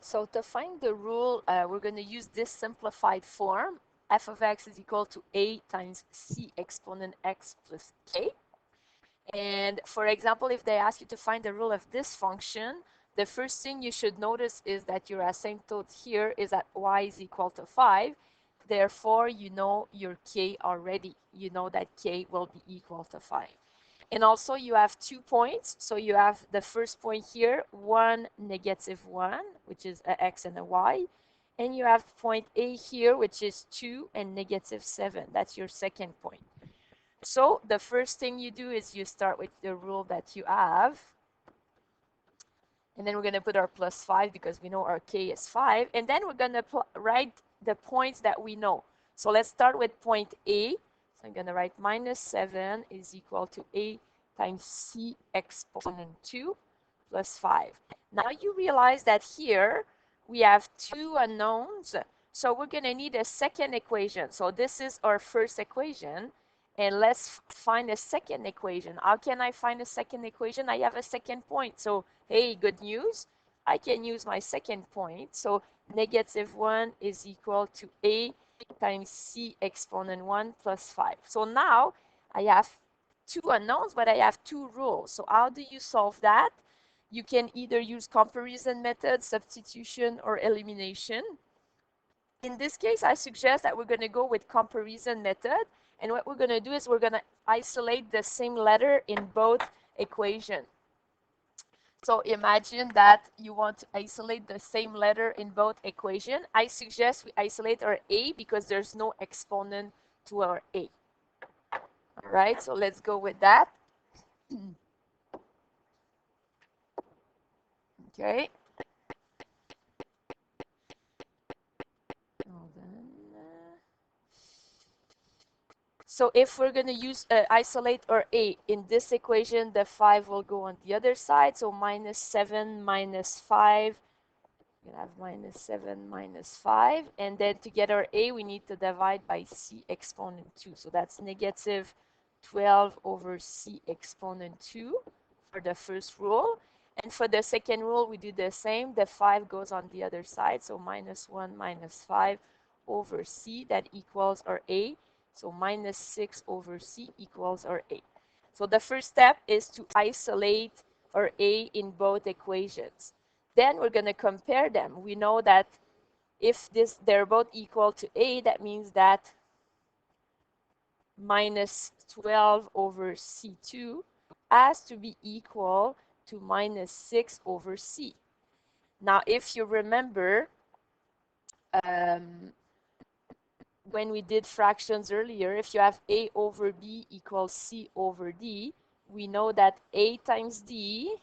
So to find the rule, we're going to use this simplified form. F of x is equal to a times c exponent x plus k. And for example, if they ask you to find the rule of this function, the first thing you should notice is that your asymptote here is at y is equal to 5. Therefore, you know your k already. You know that k will be equal to 5. And also you have 2 points. So you have the first point here, 1, -1, which is a x and a y. And you have point A here, which is 2 and -7. That's your second point. So the first thing you do is you start with the rule that you have. And then we're going to put our plus 5 because we know our k is 5. And then we're going to write the points that we know. So let's start with point A. So I'm going to write -7 is equal to a times c exponent 2 plus 5. Now you realize that here we have 2 unknowns. So we're going to need a second equation. So this is our first equation. And let's find a second equation. How can I find a second equation? I have a second point. So, hey, good news. I can use my second point. So -1 is equal to a times c exponent 1 plus 5. So now I have 2 unknowns, but I have 2 rules. So how do you solve that? You can either use comparison method, substitution, or elimination. In this case, I suggest that we're going to go with comparison method. And what we're going to do is we're going to isolate the same letter in both equations. So imagine that you want to isolate the same letter in both equations. I suggest we isolate our a because there's no exponent to our a. All right, so let's go with that. Okay. Hold on. So if we're going to use isolate our a in this equation, the 5 will go on the other side. So -7 minus 5. We're going to have -7 minus 5. And then to get our a, we need to divide by c exponent 2. So that's -12 over c exponent 2 for the first rule. And for the second rule, we do the same. The 5 goes on the other side. So -1 minus 5 over c, that equals our a. So -6 over c equals our a. So the first step is to isolate our a in both equations. Then we're going to compare them. We know that if they're both equal to a, that means that -12 over c2 has to be equal to -6 over c. Now, if you remember, when we did fractions earlier, if you have a over b equals c over d, we know that a times d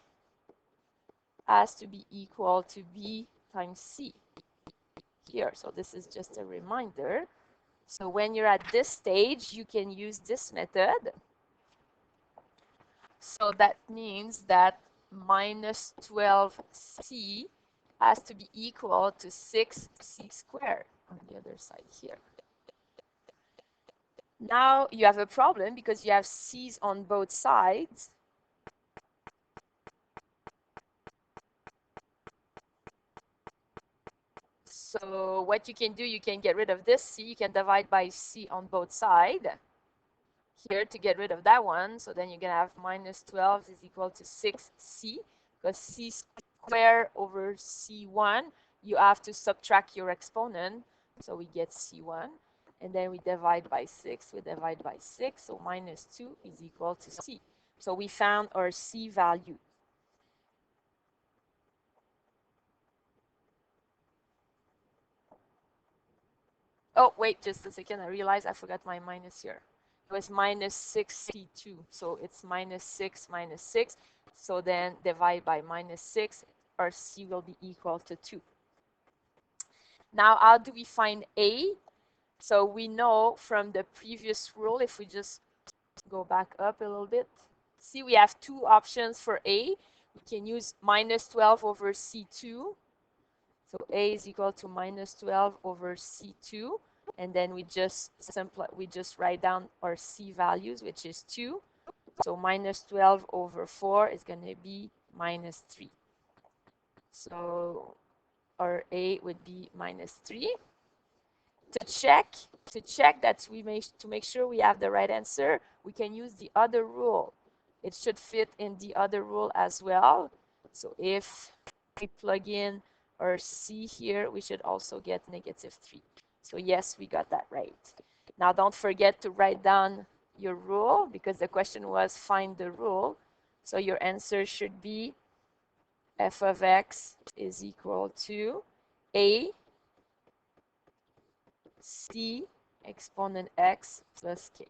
has to be equal to b times c here. So this is just a reminder. So when you're at this stage, you can use this method. So that means that -12c has to be equal to 6c squared on the other side here. Now you have a problem because you have c's on both sides. So what you can do, you can get rid of this c. You can divide by c on both sides here to get rid of that one. So then you're going to have -12 is equal to 6c, because c squared over c1, you have to subtract your exponent. So we get c1. And then we divide by 6. We divide by 6. So -2 is equal to c. So we found our c value. Oh, wait, just a second. I realized I forgot my minus here. It was -6c2. So it's -6 minus 6. So then divide by -6, our c will be equal to 2. Now, how do we find a? So we know from the previous rule, if we just go back up a little bit, see we have 2 options for a. We can use -12 over c2. So a is equal to -12 over c2. And then we just write down our c values, which is 2. So -12 over 4 is going to be -3. So or a would be minus 3. To check that to make sure we have the right answer, we can use the other rule. It should fit in the other rule as well. So if we plug in our c here, we should also get negative 3. So yes, we got that right. Now don't forget to write down your rule, because the question was find the rule. So your answer should be f of x is equal to a c exponent x plus k.